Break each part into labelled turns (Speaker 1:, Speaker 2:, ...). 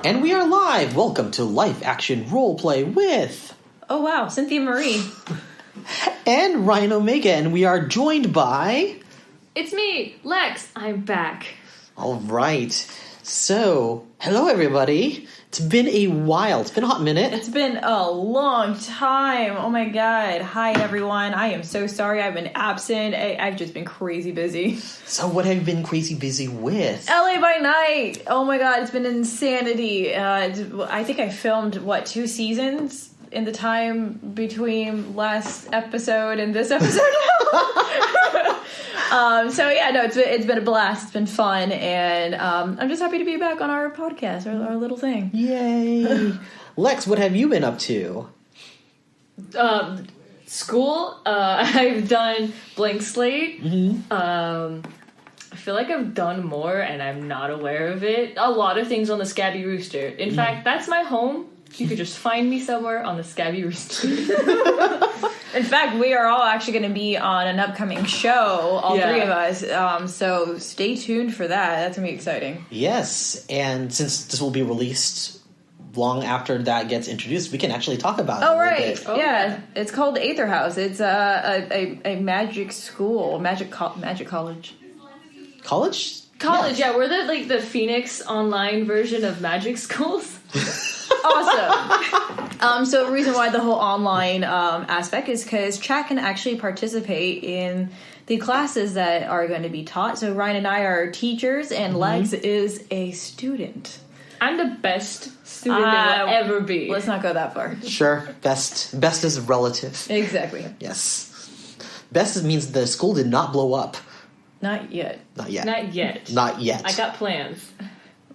Speaker 1: And we are live. Welcome to Live Action Roleplay with...
Speaker 2: Oh wow, Cynthia Marie.
Speaker 1: And Ryan Omega, and we are joined by...
Speaker 3: It's me, Lex. I'm back.
Speaker 1: All right. So, hello everybody. It's been a while. It's been a hot minute.
Speaker 2: It's been a long time. Oh my god. Hi everyone. I am so sorry I've been absent. I've just been crazy busy.
Speaker 1: So what have you been crazy busy with?
Speaker 2: LA by Night. Oh my god, it's been insanity. I think I filmed, 2 seasons in the time between last episode and this episode now? So yeah, no, it's been a blast. It's been fun, and I'm just happy to be back on our podcast, our little thing.
Speaker 1: Yay! Lex, what have you been up to?
Speaker 3: School. I've done Blank Slate.
Speaker 1: Mm-hmm.
Speaker 3: I feel like I've done more, and I'm not aware of it. A lot of things on the Scabby Rooster. In fact, that's my home. You could just find me somewhere on the Scabby Rooster.
Speaker 2: In fact, we are all actually going to be on an upcoming show, all three of us. So stay tuned for that. That's going to be exciting.
Speaker 1: Yes, and since this will be released long after that gets introduced, we can actually talk about it a little bit.
Speaker 2: Oh, yeah. It's called Aether House. It's a magic school, magic college.
Speaker 1: College?
Speaker 3: College, yeah. We're the Phoenix online version of magic schools.
Speaker 2: Awesome. So the reason why the whole online aspect is because chat can actually participate in the classes that are going to be taught. So Ryan and I are teachers, and Lex is a student.
Speaker 3: I'm the best student there will ever be.
Speaker 2: Let's not go that far.
Speaker 1: Sure. Best is relative.
Speaker 2: Exactly.
Speaker 1: Yes. Best means the school did not blow up.
Speaker 2: Not yet.
Speaker 1: Not yet.
Speaker 3: Not yet.
Speaker 1: Not yet.
Speaker 3: I got plans.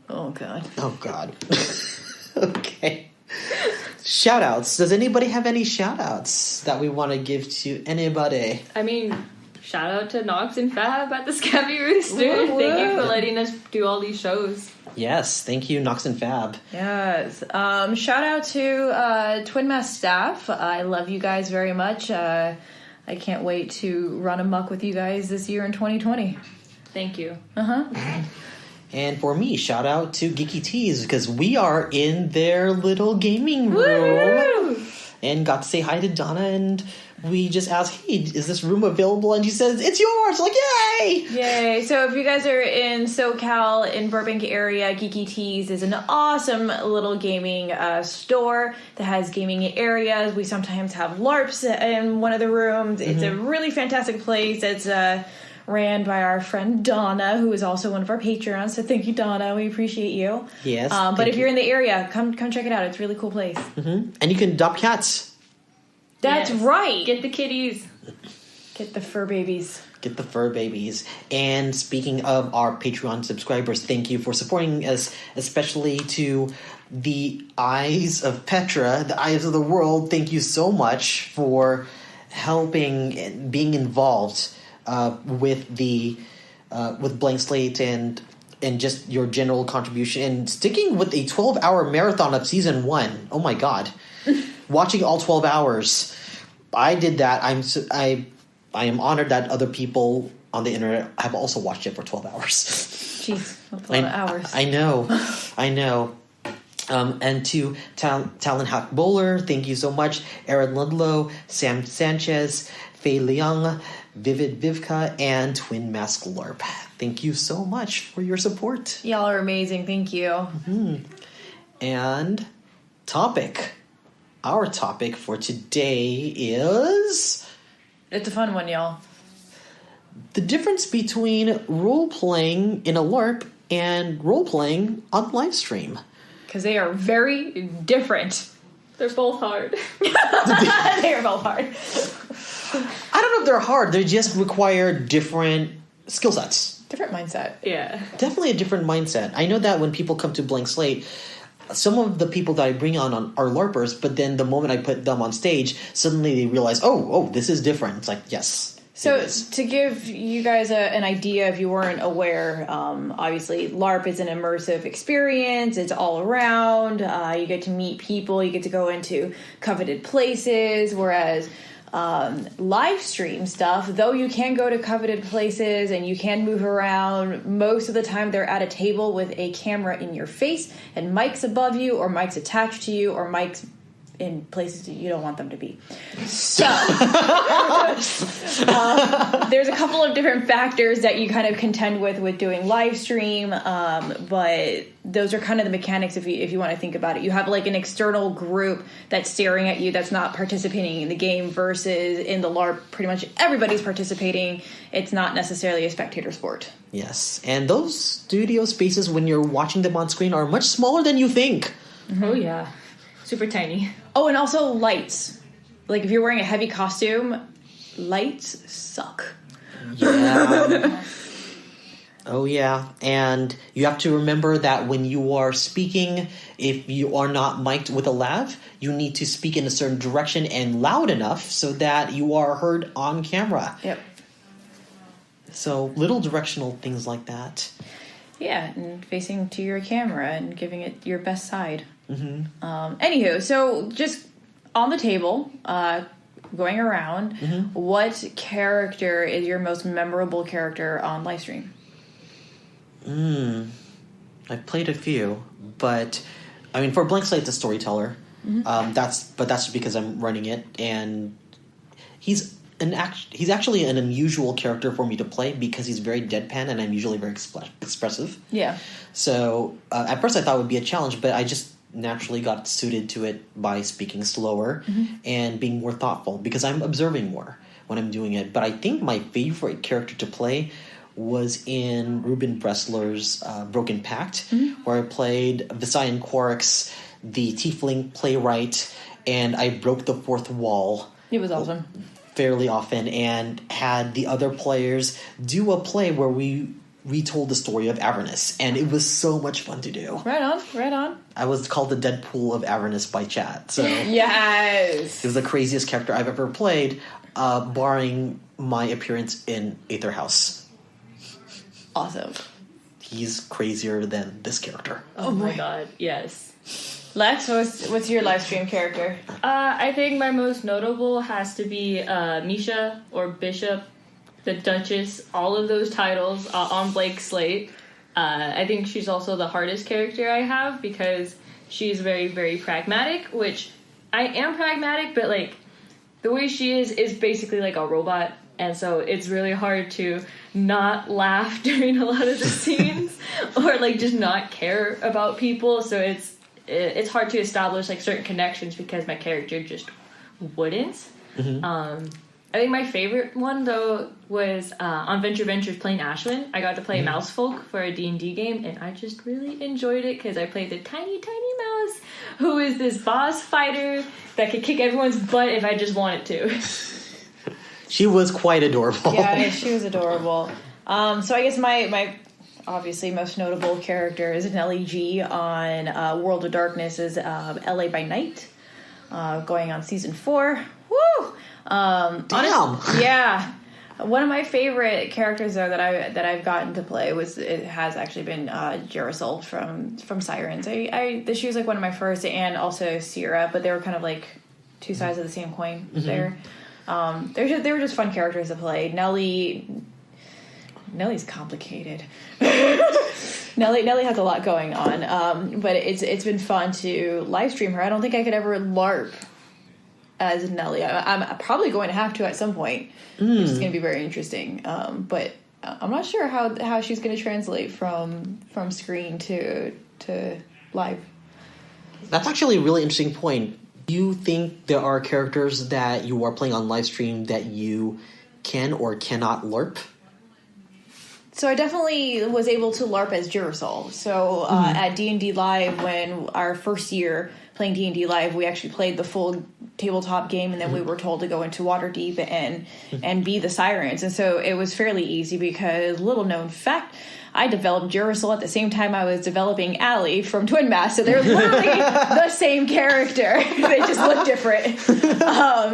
Speaker 2: Oh, God.
Speaker 1: Oh, God. Okay. Shout-outs. Does anybody have any shout-outs that we want to give to anybody?
Speaker 3: I mean, shout out to Nox and Fab at the Scabby Rooster.
Speaker 2: Woo-woo.
Speaker 3: Thank you for letting us do all these shows.
Speaker 1: Yes, thank you, Nox and Fab.
Speaker 2: Yes. Shout out to Twin Mass staff. I love you guys very much. I can't wait to run amok with you guys this year in 2020.
Speaker 3: Thank you.
Speaker 1: And for me, shout out to Geeky Tees, because we are in their little gaming room.
Speaker 3: Woo!
Speaker 1: And got to say hi to Donna, and we just asked, hey, is this room available? And she says, it's yours! Like, yay!
Speaker 2: Yay! So if you guys are in SoCal, in Burbank area, Geeky Tees is an awesome little gaming store that has gaming areas. We sometimes have LARPs in one of the rooms. It's a really fantastic place. It's ran by our friend Donna, who is also one of our Patreons. So thank you, Donna. We appreciate you.
Speaker 1: Yes.
Speaker 2: But if you're in the area, come check it out. It's a really cool place.
Speaker 1: And you can adopt cats.
Speaker 2: That's right.
Speaker 3: Get the kitties.
Speaker 2: Get the fur babies.
Speaker 1: Get the fur babies. And speaking of our Patreon subscribers, thank you for supporting us, especially to the Eyes of Petra, the Eyes of the World. Thank you so much for helping and being involved with the with Blank Slate and just your general contribution and sticking with a 12-hour marathon of season 1. Oh my god. Watching all 12 hours. I did that. I am honored that other people on the internet have also watched it for 12 hours.
Speaker 2: Jeez, that's a lot of hours.
Speaker 1: I know. And to Talon Hack Bowler, thank you so much. Aaron Ludlow, Sam Sanchez, Faye Leung, Vivid Vivka, and Twin Mask LARP. Thank you so much for your support.
Speaker 2: Y'all are amazing. Thank you.
Speaker 1: And our topic for today is...
Speaker 2: It's a fun one, y'all.
Speaker 1: The difference between role-playing in a LARP and role-playing on Livestream.
Speaker 2: Because they are very different.
Speaker 3: They're both hard.
Speaker 2: They are both hard.
Speaker 1: I don't know if they're hard. They just require different skill sets.
Speaker 2: Different mindset.
Speaker 3: Yeah.
Speaker 1: Definitely a different mindset. I know that when people come to Blank Slate, some of the people that I bring on are LARPers, but then the moment I put them on stage, suddenly they realize, oh, this is different. It's like, yes.
Speaker 2: So to give you guys an idea, if you weren't aware, obviously LARP is an immersive experience. It's all around. You get to meet people. You get to go into coveted places, whereas live stream stuff, though you can go to coveted places and you can move around, most of the time they're at a table with a camera in your face and mics above you, or mics attached to you, or mics in places that you don't want them to be. So there's a couple of different factors that you kind of contend with doing live stream, but those are kind of the mechanics if you want to think about it. You have like an external group that's staring at you that's not participating in the game, versus in the LARP pretty much everybody's participating. It's not necessarily a spectator sport.
Speaker 1: Yes, and those studio spaces, when you're watching them on screen, are much smaller than you think.
Speaker 3: Mm-hmm. Oh yeah, super tiny.
Speaker 2: Oh, and also lights. Like if you're wearing a heavy costume, lights suck.
Speaker 1: Yeah. Oh, yeah. And you have to remember that when you are speaking, if you are not mic'd with a lav, you need to speak in a certain direction and loud enough so that you are heard on camera.
Speaker 2: Yep.
Speaker 1: So little directional things like that.
Speaker 2: Yeah, and facing to your camera and giving it your best side.
Speaker 1: Mm-hmm.
Speaker 2: Anywho, so just on the table, going around, what character is your most memorable character on Livestream?
Speaker 1: I've played a few, but I mean, for Blank Slate, the storyteller. That's because I'm running it, and he's actually an unusual character for me to play because he's very deadpan, and I'm usually very expressive.
Speaker 2: Yeah.
Speaker 1: So at first I thought it would be a challenge, but I just naturally got suited to it by speaking slower and being more thoughtful because I'm observing more when I'm doing it. But I think my favorite character to play was in Ruben Bressler's Broken Pact, where I played Visayan Quarix, the tiefling playwright, and I broke the fourth wall.
Speaker 2: It was awesome.
Speaker 1: Fairly often, and had the other players do a play where we retold the story of Avernus, and it was so much fun to do.
Speaker 2: Right on, right on.
Speaker 1: I was called the Deadpool of Avernus by chat, so
Speaker 2: yes,
Speaker 1: it was the craziest character I've ever played, barring my appearance in Aether House.
Speaker 2: Awesome.
Speaker 1: He's crazier than this character.
Speaker 3: Oh my god, yes.
Speaker 2: Lex, what's your live stream character?
Speaker 3: I think my most notable has to be Misha or Bishop, the Duchess, all of those titles on Blank Slate. I think she's also the hardest character I have because she's very, very pragmatic, which I am pragmatic, but like the way she is basically like a robot, and so it's really hard to not laugh during a lot of the scenes or like just not care about people. So it's hard to establish like certain connections because my character just wouldn't. I think my favorite one though was on Venture Ventures playing Ashwin. I got to play Mousefolk for a D&D game, and I just really enjoyed it because I played the tiny mouse who is this boss fighter that could kick everyone's butt if I just wanted to.
Speaker 1: She was quite adorable.
Speaker 2: Yeah, she was adorable. So I guess my obviously most notable character is Nellie G on World of Darkness is LA by Night, going on season 4. Woo!
Speaker 1: Damn.
Speaker 2: Yeah. One of my favorite characters though that I've gotten to play has actually been Gerasol from Sirens. She was like one of my first, and also Sierra, but they were kind of like two sides of the same coin there. They were just fun characters to play. Nellie's complicated. Nellie has a lot going on, but it's been fun to live stream her. I don't think I could ever LARP as Nellie. I'm probably going to have to at some point, which is going to be very interesting. But I'm not sure how she's going to translate from screen to live.
Speaker 1: That's actually a really interesting point. Do you think there are characters that you are playing on live stream that you can or cannot LARP?
Speaker 2: So I definitely was able to LARP as Gerasol. So at D&D Live, when our first year playing D&D Live, we actually played the full tabletop game, and then we were told to go into Waterdeep and be the Sirens. And so it was fairly easy because, little known fact, I developed Gerasol at the same time I was developing Allie from Twin Mass. So they're literally the same character. They just look different.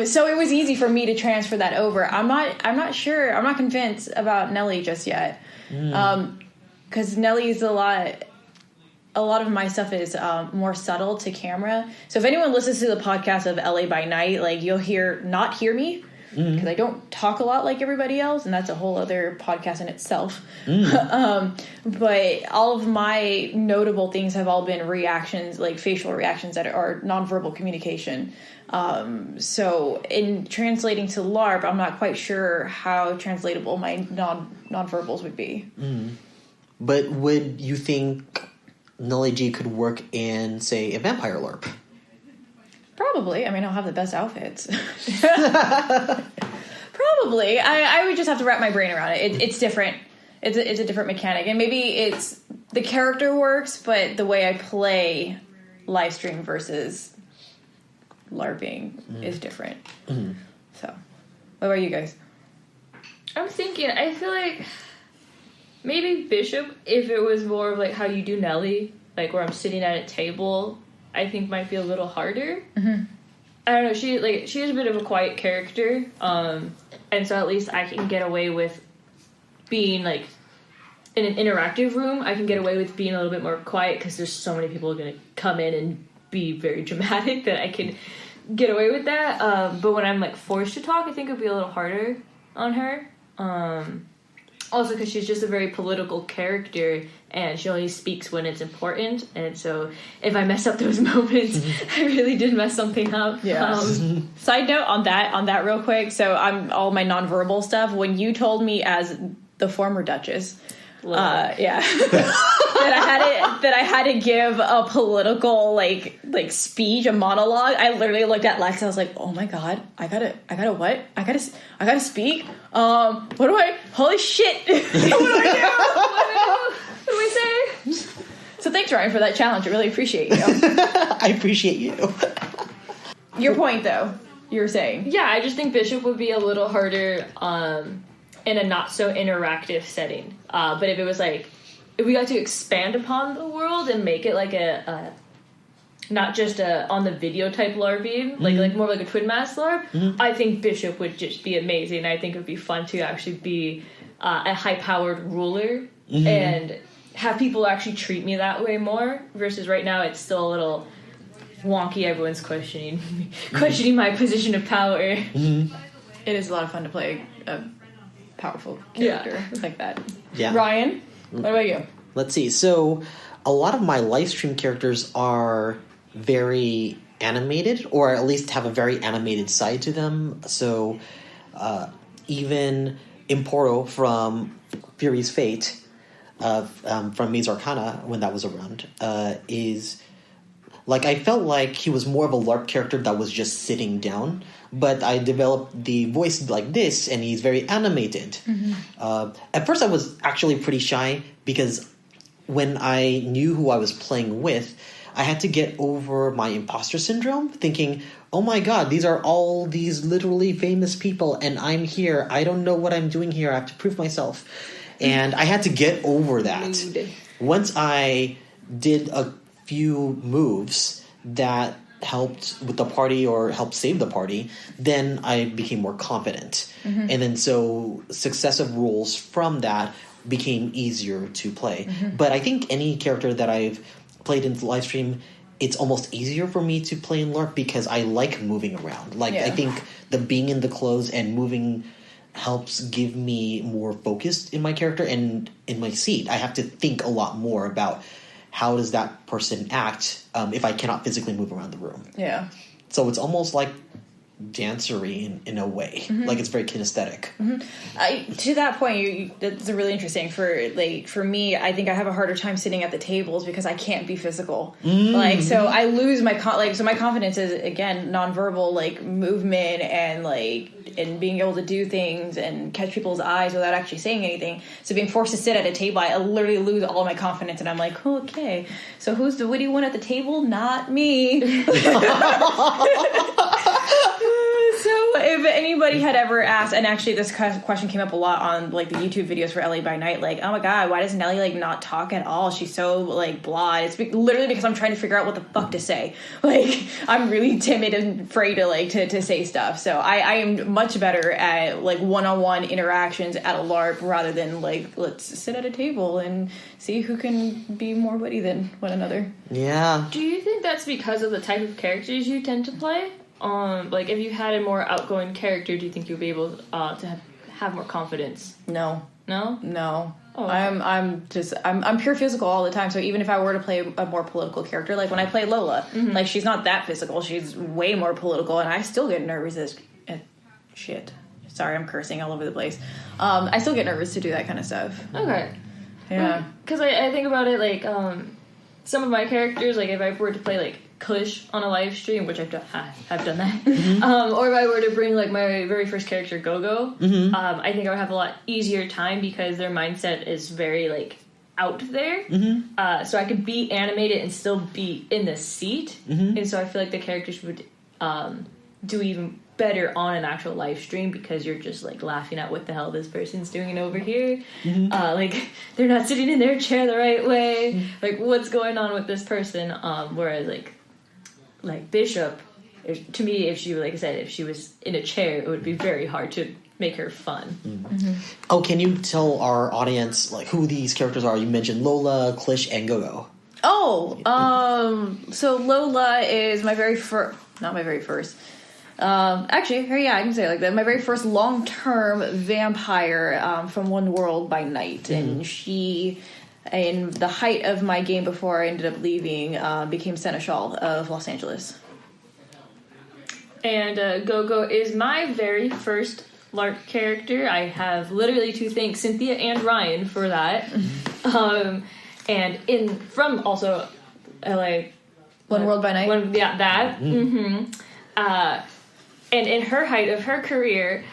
Speaker 2: So it was easy for me to transfer that over. I'm not sure. I'm not convinced about Nellie just yet. Because Nellie's a a lot of my stuff is more subtle to camera. So if anyone listens to the podcast of LA by Night, like you'll not hear me because I don't talk a lot like everybody else, and that's a whole other podcast in itself. But all of my notable things have all been reactions, like facial reactions that are nonverbal communication. So in translating to LARP, I'm not quite sure how translatable my nonverbals would be.
Speaker 1: But would you think Nelly G could work in, say, a vampire LARP?
Speaker 2: Probably. I mean, I'll have the best outfits. Probably. I would just have to wrap my brain around it. It's different. It's a different mechanic. And maybe it's the character works, but the way I play Livestream versus LARPing is different. So, what about you guys?
Speaker 3: I'm thinking, I feel like maybe Bishop, if it was more of like how you do Nelly, like where I'm sitting at a table, I think might be a little harder. I don't know, she is a bit of a quiet character, and so at least I can get away with being like in an interactive room. I can get away with being a little bit more quiet because there's so many people going to come in and be very dramatic that I can get away with that. But when I'm like forced to talk, I think it would be a little harder on her. Also because she's just a very political character and she only speaks when it's important. And so if I mess up those moments, I really did mess something up.
Speaker 2: Yeah. Side note on that real quick. So I'm all my nonverbal stuff. When you told me as the former Duchess, that I had to give a political like speech, a monologue. I literally looked at Lex. I was like, oh my god, I gotta what? I gotta speak. What do I? Holy shit! What do I do? What do we say? So thanks, Ryan, for that challenge. I really appreciate you.
Speaker 1: I appreciate you.
Speaker 2: Your point, though, you were saying.
Speaker 3: Yeah, I just think Bishop would be a little harder in a not so interactive setting. But if it was like, if we got to expand upon the world and make it like a not just a on the video type LARPing, like more like a twin mask LARP, I think Bishop would just be amazing. I think it would be fun to actually be a high powered ruler and have people actually treat me that way more. Versus right now, it's still a little wonky. Everyone's questioning my position of power.
Speaker 2: It is a lot of fun to play a powerful character like that.
Speaker 1: Yeah.
Speaker 2: Ryan, what about you?
Speaker 1: Let's see. So a lot of my Livestream characters are very animated, or at least have a very animated side to them. So even Importo from Fury's Fate, from Maze Arcana, when that was around, is like, I felt like he was more of a LARP character that was just sitting down, but I developed the voice like this, and he's very animated. At first I was actually pretty shy, because when I knew who I was playing with, I had to get over my imposter syndrome, thinking, oh my god, these are all these literally famous people, and I'm here. I don't know what I'm doing here. I have to prove myself. And I had to get over that. Once I did a few moves that helped with the party or helped save the party, then I became more confident. And then so successive rules from that became easier to play. But I think any character that I've played in Livestream, it's almost easier for me to play in LARP because I like moving around. Like, I think the being in the clothes and moving helps give me more focus in my character and in my seat. I have to think a lot more about how does that person act if I cannot physically move around the room. Yeah. So it's almost like dancery in a way. Like, it's very kinesthetic.
Speaker 2: To that point, that's really interesting. For me, I think I have a harder time sitting at the tables because I can't be physical. Like, so I lose my so my confidence is, again, nonverbal, like movement and being able to do things and catch people's eyes without actually saying anything. So being forced to sit at a table, I literally lose all my confidence, and I'm like, okay, so who's the witty one at the table? Not me. So if anybody had ever asked, and actually this question came up a lot on like the YouTube videos for LA by Night, like, oh my god, why does Nelly like not talk at all? She's so like blah. It's literally because I'm trying to figure out what the fuck to say. Like, I'm really timid and afraid to like to say stuff. So I am much better at like one-on-one interactions at a LARP rather than like, let's sit at a table and see who can be more witty than one another.
Speaker 1: Yeah.
Speaker 3: Do you think that's because of the type of characters you tend to play? Like, if you had a more outgoing character, do you think you'll be able to have more confidence?
Speaker 2: No.
Speaker 3: No?
Speaker 2: No.
Speaker 3: Oh, okay.
Speaker 2: I'm pure physical all the time. So even if I were to play a more political character, like when I play Lola, like she's not that physical. She's way more political, and I still get nervous at shit. Sorry, I'm cursing all over the place. I still get nervous to do that kind of stuff.
Speaker 3: Okay.
Speaker 2: Yeah.
Speaker 3: Because I think about it, like, some of my characters, like, if I were to play, like, Kush on a live stream, which I've done that, or if I were to bring, like, my very first character, Go-Go, I think I would have a lot easier time because their mindset is very, like, out there. So I could be animated and still be in the seat. And so I feel like the characters would do even better on an actual live stream because you're just like laughing at what the hell this person's doing over here. Like, they're not sitting in their chair the right way. Like, what's going on with this person? Whereas like Bishop, to me, if she, like I said, if she was in a chair, it would be very hard to make her fun.
Speaker 1: Oh, can you tell our audience like who these characters are? You mentioned Lola, Klish, and Go-Go.
Speaker 2: Oh, so Lola is my very not my very first. Actually, yeah, I can say it like that. My very first long-term vampire from One World by Night, and she, in the height of my game before I ended up leaving, became Seneschal of Los Angeles.
Speaker 3: And Go-Go is my very first LARP character. I have literally to thank Cynthia and Ryan for that. And from also LA,
Speaker 2: One World by Night.
Speaker 3: That. And in her height of her career,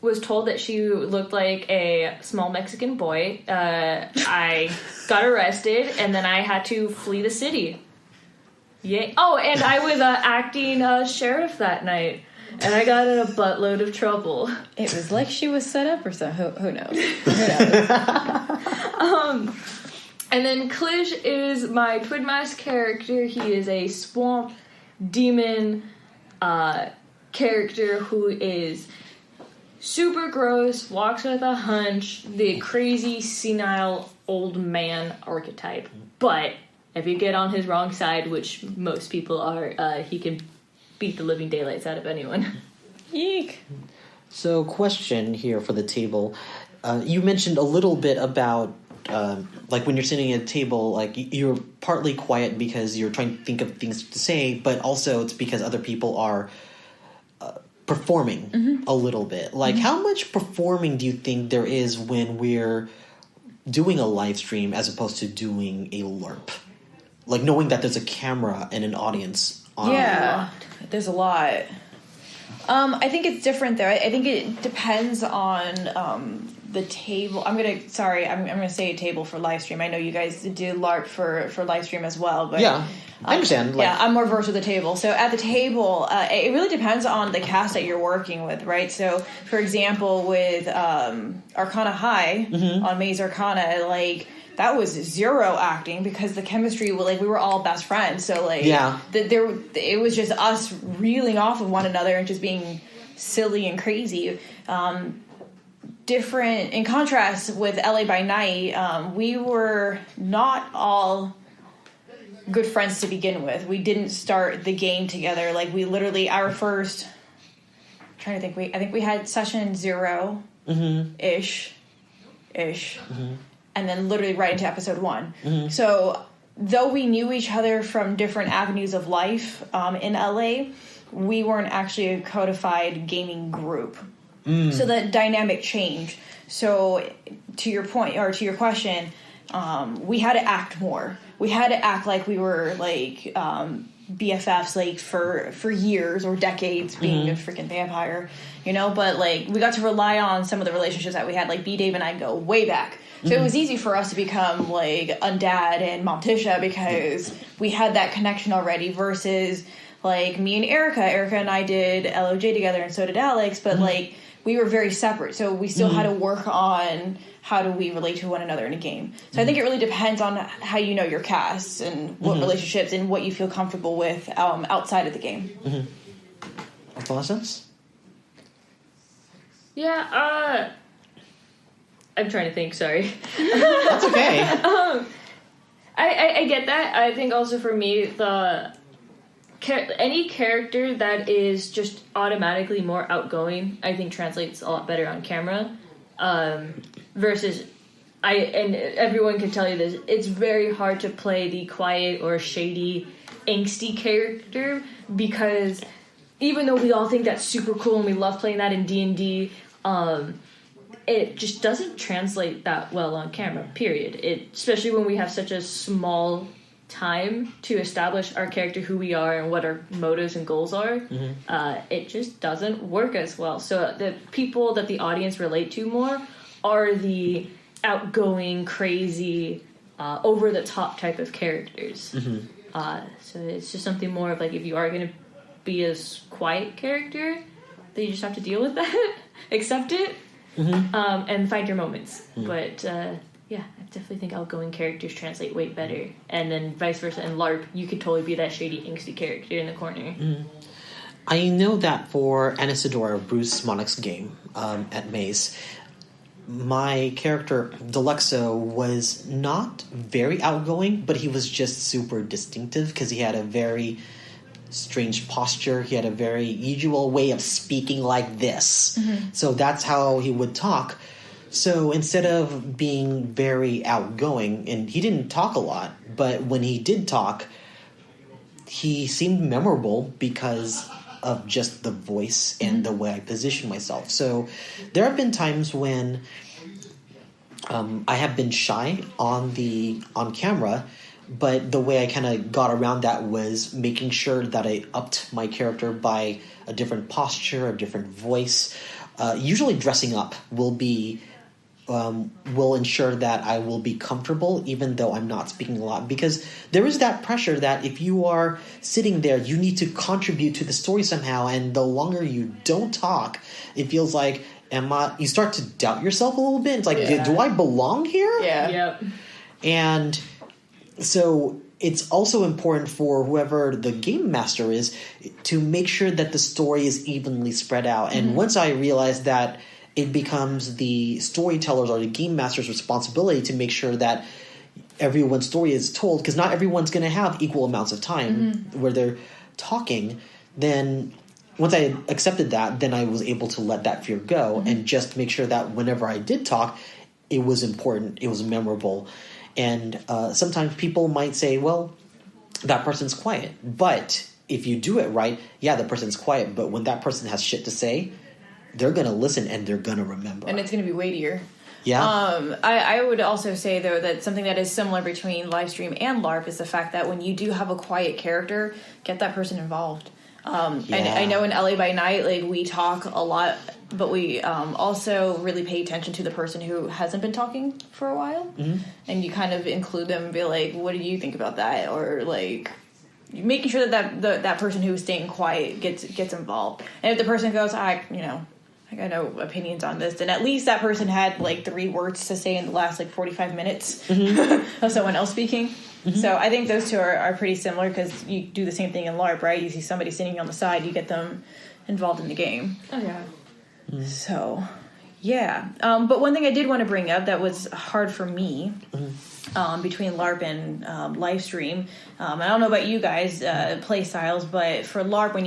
Speaker 3: was told that she looked like a small Mexican boy. I got arrested, and then I had to flee the city. Yay. Oh, and I was acting sheriff that night, and I got in a buttload of trouble.
Speaker 2: It was like she was set up or something. Who knows?
Speaker 3: And then Klish is my Twin Mask character. He is a swamp demon character who is super gross, walks with a hunch, the crazy, senile old man archetype. But if you get on his wrong side, which most people are, he can beat the living daylights out of anyone.
Speaker 2: Eek.
Speaker 1: So, question here for the table. You mentioned a little bit about like when you're sitting at a table, like you're partly quiet because you're trying to think of things to say, but also it's because other people are performing a little bit. Like, how much performing do you think there is when we're doing a live stream as opposed to doing a LARP? Like, knowing that there's a camera and an audience on.
Speaker 2: Yeah, there's a lot. I think it's different there. I think it depends on the table. I'm gonna say a table for live stream. I know you guys do LARP for live stream as well, but
Speaker 1: yeah, I understand.
Speaker 2: Yeah, I'm more versed with the table. So at the table, it really depends on the cast that you're working with, right? So, for example, with Arcana High on Maze Arcana, like, that was zero acting because the chemistry, we were all best friends. So, like, yeah, it was just us reeling off of one another and just being silly and crazy. Different, in contrast with LA by Night, we were not all good friends to begin with. We didn't start the game together. Like, we literally, our first, I think we had session 0 ish, and then literally right into episode 1. So, though we knew each other from different avenues of life in LA, we weren't actually a codified gaming group. So the dynamic changed. So, to your point, or to your question, we had to act more. We had to act like we were, like, BFFs, like, for years or decades, being a freaking vampire, you know? But, like, we got to rely on some of the relationships that we had. Like, B-Dave and I go way back. So it was easy for us to become, like, Undad and Mom Tisha because we had that connection already versus, Like, me and Erica and I did LOJ together, and so did Alex, but, like, we were very separate, so we still had to work on how do we relate to one another in a game. So I think it really depends on how you know your cast and what relationships and what you feel comfortable with outside of the game.
Speaker 1: Makes a lot of sense.
Speaker 3: Yeah, I'm trying to think, sorry.
Speaker 1: That's okay.
Speaker 3: I get that. I think also for me, any character that is just automatically more outgoing, I think translates a lot better on camera. Versus, and everyone can tell you this, it's very hard to play the quiet or shady, angsty character, because even though we all think that's super cool and we love playing that in D&D, it just doesn't translate that well on camera, period. Especially when we have such a small time to establish our character, who we are, and what our motives and goals are. It just doesn't work as well. So the people that the audience relate to more are the outgoing, crazy, over-the-top type of characters. So it's just something more of like, if you are going to be a quiet character, then you just have to deal with that, accept it, and find your moments. But yeah, I definitely think outgoing characters translate way better. And then vice versa in LARP, you could totally be that shady, angsty character in the corner.
Speaker 1: I know that for Anisadora, Bruce Monnick's game at Maze, my character, Deluxo, was not very outgoing, but he was just super distinctive because he had a very strange posture. He had a very usual way of speaking like this. So that's how he would talk. So instead of being very outgoing, and he didn't talk a lot, but when he did talk, he seemed memorable because of just the voice and the way I position myself. So there have been times when I have been shy on camera, but the way I kind of got around that was making sure that I upped my character by a different posture, a different voice. Usually dressing up will ensure that I will be comfortable even though I'm not speaking a lot, because there is that pressure that if you are sitting there, you need to contribute to the story somehow, and the longer you don't talk, it feels like you start to doubt yourself a little bit. It's like, do I belong here?
Speaker 3: Yep.
Speaker 1: And so it's also important for whoever the game master is to make sure that the story is evenly spread out. And once I realized that it becomes the storyteller's or the game master's responsibility to make sure that everyone's story is told, because not everyone's going to have equal amounts of time where they're talking, then once I accepted that, then I was able to let that fear go and just make sure that whenever I did talk, it was important, it was memorable. And sometimes people might say, well, that person's quiet. But if you do it right, the person's quiet. But when that person has shit to say, they're going to listen and they're going to remember.
Speaker 2: And it's going to be weightier.
Speaker 1: Yeah.
Speaker 2: I would also say, though, that something that is similar between Livestream and LARP is the fact that when you do have a quiet character, get that person involved. And I know in LA by Night, like, we talk a lot, but we also really pay attention to the person who hasn't been talking for a while. And you kind of include them and be like, what do you think about that? Or, like, making sure that person who is staying quiet gets involved. And if the person goes, I got no opinions on this, then at least that person had like 3 words to say in the last like 45 minutes of someone else speaking. So I think those two are pretty similar, because you do the same thing in LARP, right? You see somebody sitting on the side, you get them involved in the game.
Speaker 3: Oh, yeah.
Speaker 2: So, yeah. But one thing I did want to bring up that was hard for me between LARP and Livestream, I don't know about you guys play styles, but for LARP, when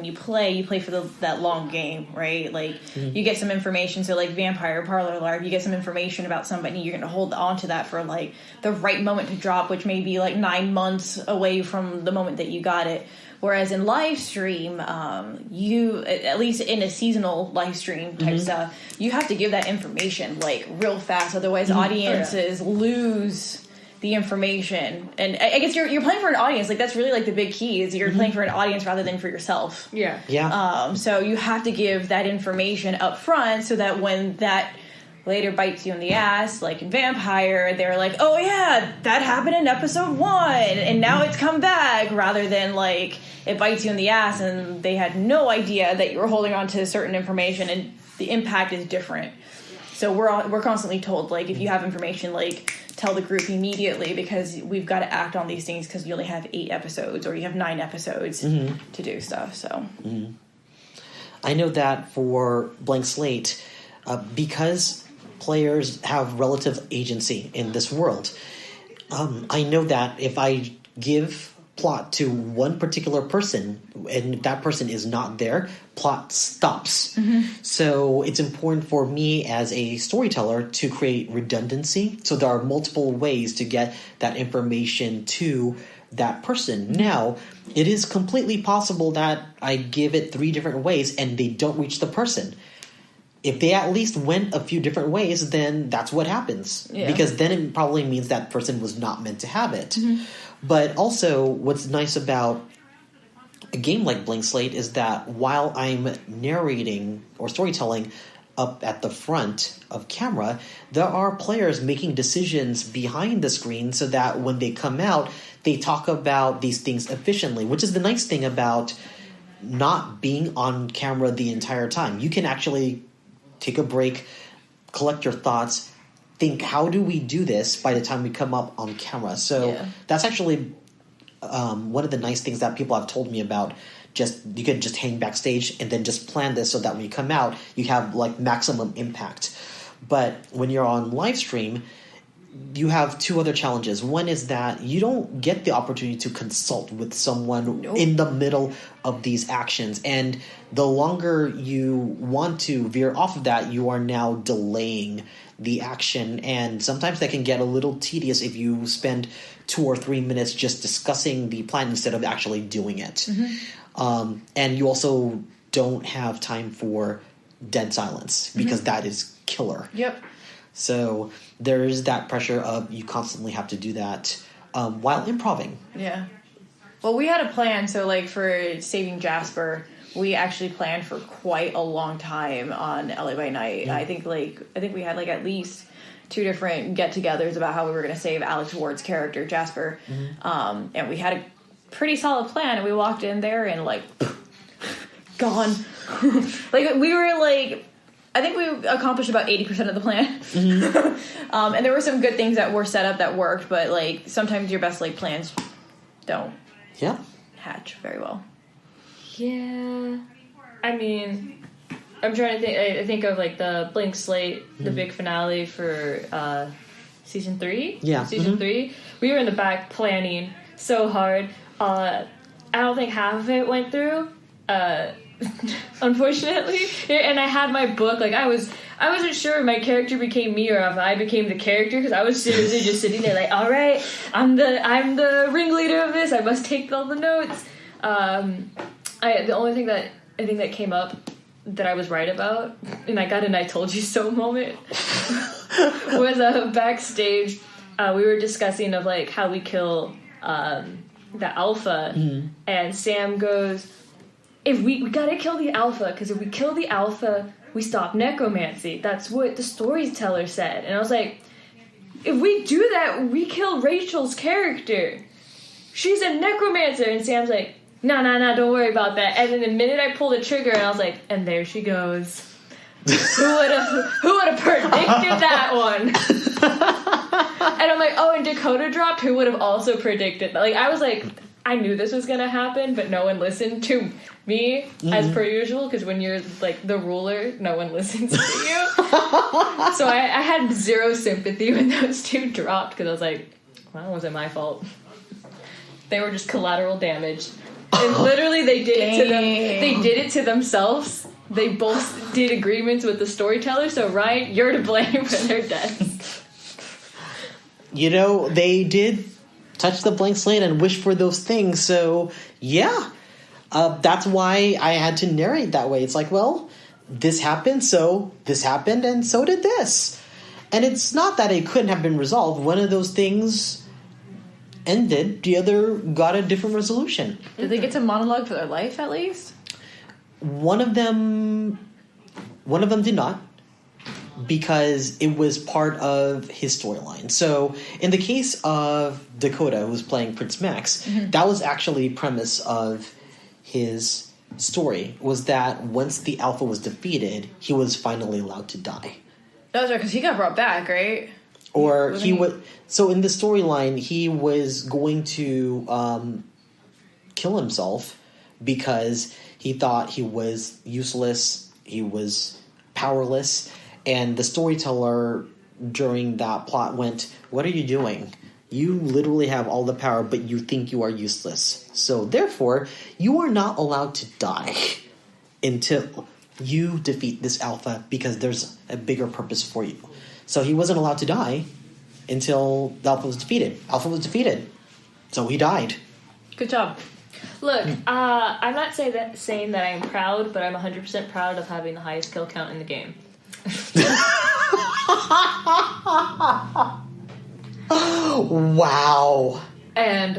Speaker 2: you play for that long game, right? Like you get some information. So like Vampire Parlor LARP, you get some information about somebody, you're going to hold on to that for like the right moment to drop, which may be like 9 months away from the moment that you got it. Whereas in Livestream, you, at least in a seasonal Livestream type stuff, you have to give that information like real fast. Otherwise, audiences lose the information. And I guess you're playing for an audience. Like, that's really like the big key, is you're playing for an audience rather than for yourself.
Speaker 3: Yeah.
Speaker 2: So you have to give that information up front so that when that later bites you in the ass, like in Vampire. They're like, oh yeah, that happened in episode 1, and now it's come back, rather than like it bites you in the ass and they had no idea that you were holding on to certain information and the impact is different. So we're constantly told, like, if you have information, like, tell the group immediately, because we've got to act on these things because you only have 8 episodes or you have 9 episodes to do stuff. So
Speaker 1: I know that for Blank Slate, because players have relative agency in this world, I know that if I give plot to one particular person and if that person is not there, plot stops. So it's important for me as a storyteller to create redundancy, so there are multiple ways to get that information to that person. Now, it is completely possible that I give it 3 different ways and they don't reach the person. If they at least went a few different ways, then that's what happens. Because then it probably means that person was not meant to have it. But also, what's nice about a game like Blank Slate is that while I'm narrating or storytelling up at the front of camera, there are players making decisions behind the screen so that when they come out, they talk about these things efficiently, which is the nice thing about not being on camera the entire time. You can actually take a break, collect your thoughts, think, how do we do this by the time we come up on camera? So that's actually one of the nice things that people have told me about. You can just hang backstage and then just plan this so that when you come out, you have like maximum impact. But when you're on live stream, you have 2 other challenges. One is that you don't get the opportunity to consult with someone in the middle of these actions. And the longer you want to veer off of that, you are now delaying the action. And sometimes that can get a little tedious if you spend 2 or 3 minutes just discussing the plan instead of actually doing it. And you also don't have time for dead silence because that is killer. So there's that pressure of you constantly have to do that while improving.
Speaker 2: Well, we had a plan. So, like, for saving Jasper, we actually planned for quite a long time on LA by Night. I think we had like at least 2 different get-togethers about how we were going to save Alex Ward's character Jasper, and we had a pretty solid plan. And we walked in there and like gone. Like, we were like, I think we accomplished about 80% of the plan. And there were some good things that were set up that worked, but like sometimes your best laid plans don't hatch very well.
Speaker 3: I mean, I'm trying to think. I think of like the Blank Slate, the big finale for season 3. Season 3. We were in the back planning so hard. I don't think half of it went through. Unfortunately, and I had my book. Like, I wasn't sure if my character became me or if I became the character, because I was seriously just sitting there like, all right, I'm the ringleader of this. I must take all the notes. The only thing that I think that came up that I was right about, and I got an "I told you so" moment, was backstage. We were discussing of like how we kill the alpha, and Sam goes, if we gotta kill the alpha, because if we kill the alpha, we stop necromancy. That's what the storyteller said. And I was like, if we do that, we kill Rachel's character. She's a necromancer. And Sam's like, no, don't worry about that. And then the minute I pulled the trigger, and I was like, and there she goes. Who would have predicted that one? And I'm like, oh, and Dakota dropped. Who would have also predicted that? Like, I was like, I knew this was gonna happen, but no one listened to me as per usual. Because when you're like the ruler, no one listens to you. So I had 0 sympathy when those 2 dropped, because I was like, well, it wasn't my fault. They were just collateral damage, and literally they did it to them. They did it to themselves. They both did agreements with the storyteller. So Ryan, you're to blame for their deaths.
Speaker 1: You know, they did touch the blank slate and wish for those things. So yeah, that's why I had to narrate that way. It's like, well, this happened, so this happened, and so did this. And it's not that it couldn't have been resolved. One of those things ended, the other got a different resolution.
Speaker 2: Did they get to monologue for their life at least?
Speaker 1: One of them did not. because it was part of his storyline. So in the case of Dakota, who was playing Prince Max, that was actually premise of his story, was that once the Alpha was defeated, he was finally allowed to die.
Speaker 2: That's right, because he got brought back, right?
Speaker 1: Or he would... So in the storyline, he was going to kill himself because he thought he was useless, he was powerless, and the storyteller during that plot went, "What are you doing? You literally have all the power, but you think you are useless. So therefore, you are not allowed to die until you defeat this Alpha, because there's a bigger purpose for you." So he wasn't allowed to die until the Alpha was defeated. Alpha was defeated, so he died.
Speaker 2: Good job.
Speaker 3: Look, I'm not saying that I'm proud, but I'm 100% proud of having the highest kill count in the game.
Speaker 1: Wow.
Speaker 3: And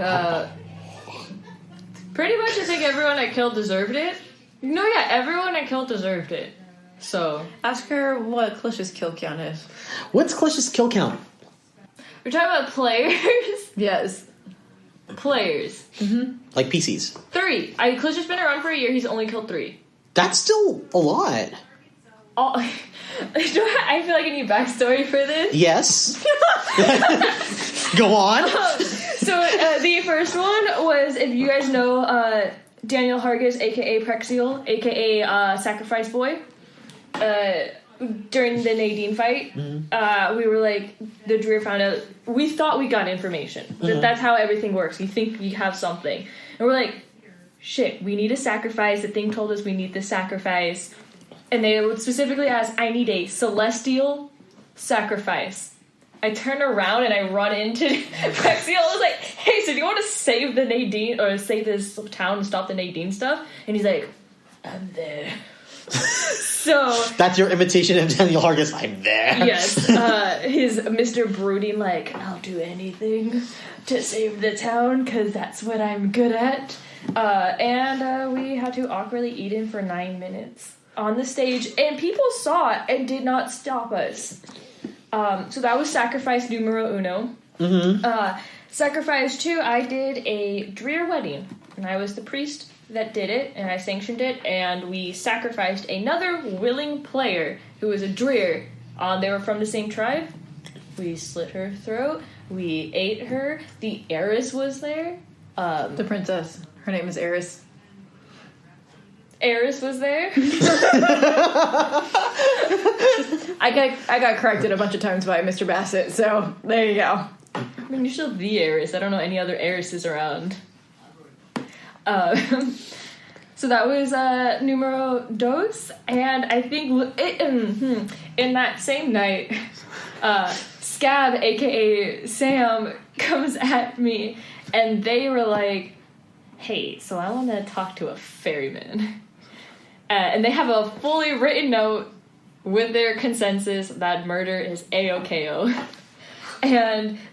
Speaker 3: pretty much I think everyone I killed deserved it. No, yeah, everyone I killed deserved it. So
Speaker 2: Ask her what Klish's kill count is.
Speaker 1: What's Klish's kill count?
Speaker 3: we're talking about players.
Speaker 2: Yes.
Speaker 3: Players.
Speaker 1: Like PCs.
Speaker 3: 3. Klish has been around for a year. He's only killed 3.
Speaker 1: That's still a lot.
Speaker 3: I feel like I need backstory for this.
Speaker 1: Yes. Go on.
Speaker 3: So the first one was, if you guys know Daniel Hargis, a.k.a. Prexiel, a.k.a. Sacrifice Boy, during the Nadine fight, we were like, the Dreer found out, we thought we got information. That's how everything works. You think you have something. And we're like, shit, we need a sacrifice. The thing told us we need this sacrifice. And they would specifically ask, I need a celestial sacrifice. I turn around and I run into Prexiel. I was like, hey, so do you want to save the Nadine, or save this town and stop the Nadine stuff? And he's like, I'm there. So
Speaker 1: that's your imitation of Daniel Hargis. I'm there.
Speaker 3: Yes. His Mr. Brooding, like, I'll do anything to save the town because that's what I'm good at. And we had to awkwardly eat him for 9 minutes on the stage, and people saw it and did not stop us. So that was sacrifice numero uno. Sacrifice 2, I did a Dreer wedding, and I was the priest that did it, and I sanctioned it, and we sacrificed another willing player who was a Dreer. They were from the same tribe. We slit her throat. We ate her. The heiress was there.
Speaker 2: The princess. Her name is Eris.
Speaker 3: Eris was there.
Speaker 2: I got corrected a bunch of times by Mr. Bassett, so there you go.
Speaker 3: I mean, you're still the heiress. I don't know any other heiresses around. So that was numero dos, and I think in that same night, Scab, aka Sam, comes at me, and they were like, hey, so I want to talk to a ferryman. And they have a fully written note with their consensus that murder is A-OK-O.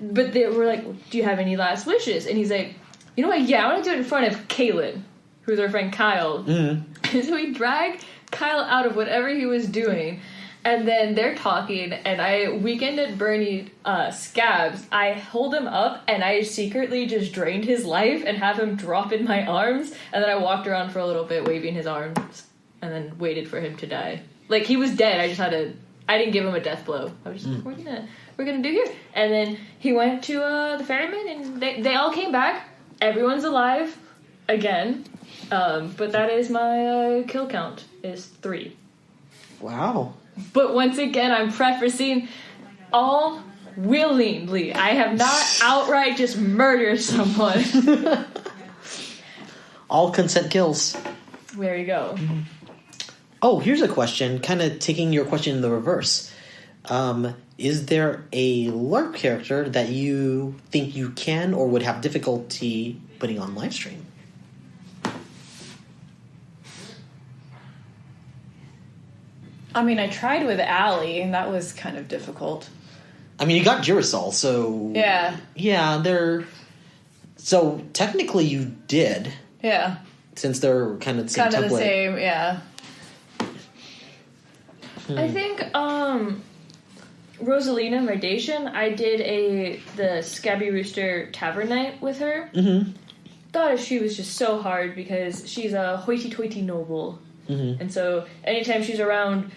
Speaker 3: But they were like, do you have any last wishes? And he's like, you know what, yeah, I want to do it in front of Kaylin, who's our friend Kyle. And so we drag Kyle out of whatever he was doing, and then they're talking, and I weekended Bernie Scabs. I hold him up, and I secretly just drained his life and have him drop in my arms, and then I walked around for a little bit waving his arms, and then waited for him to die. Like, he was dead, I didn't give him a death blow. I was just like, we're gonna do here. And then he went to the ferryman, and they all came back. Everyone's alive again. But that is my kill count, is 3.
Speaker 1: Wow.
Speaker 3: But once again, I'm prefacing all willingly. I have not outright just murdered someone.
Speaker 1: All consent kills.
Speaker 3: There you go.
Speaker 1: Oh, here's a question, kind of taking your question in the reverse. Is there a LARP character that you think you can or would have difficulty putting on Livestream?
Speaker 2: I mean, I tried with Allie, and that was kind of difficult.
Speaker 1: I mean, you got Girasol, so...
Speaker 2: Yeah.
Speaker 1: Yeah, they're... So, technically you did.
Speaker 2: Yeah.
Speaker 1: Since they're kind of the same template.
Speaker 2: Kind of the same, yeah.
Speaker 3: I think, Rosalina, my Dacian, I did the Scabby Rooster Tavern Night with her.
Speaker 1: Mm-hmm.
Speaker 3: Thought she was just so hard because she's a hoity-toity noble.
Speaker 1: Mm-hmm.
Speaker 3: And so anytime she's around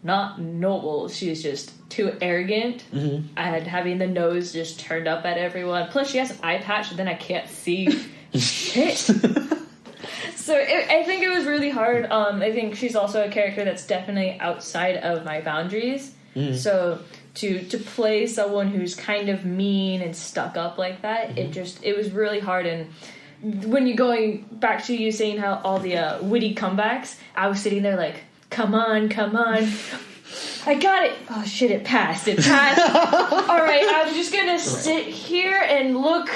Speaker 3: not noble, she's just too arrogant.
Speaker 1: Mm-hmm.
Speaker 3: And having the nose just turned up at everyone. Plus she has an eye patch, and then I can't see shit. So I think it was really hard. I think she's also a character that's definitely outside of my boundaries. Mm-hmm. So to play someone who's kind of mean and stuck up like that, mm-hmm. it was really hard. And when you're going back to you saying how all the witty comebacks, I was sitting there like, come on. I got it. Oh, shit, it passed. All right, I'm just going to sit here and look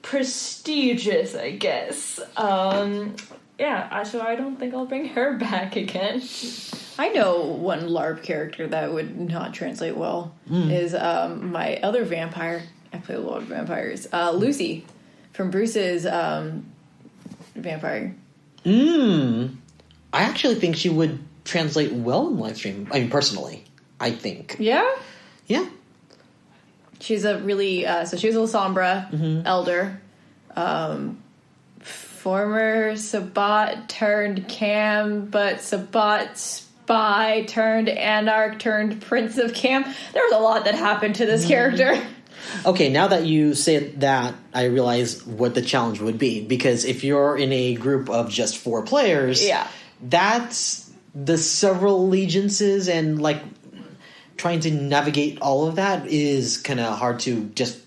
Speaker 3: prestigious, I guess. Yeah, so I don't think I'll bring her back again.
Speaker 2: I know one LARP character that would not translate well is my other vampire. I play a lot of vampires. Lucy from Bruce's vampire.
Speaker 1: I actually think she would translate well in Livestream. I mean, personally, I think.
Speaker 2: Yeah?
Speaker 1: Yeah.
Speaker 2: She's a really... so she was a Lasombra elder. Former Sabbat turned Cam, but Sabbat spy turned Anarch turned Prince of Cam. There was a lot that happened to this character.
Speaker 1: Okay, now that you said that, I realize what the challenge would be. Because if you're in a group of just 4 players, that's the several allegiances and, like, trying to navigate all of that is kind of hard to just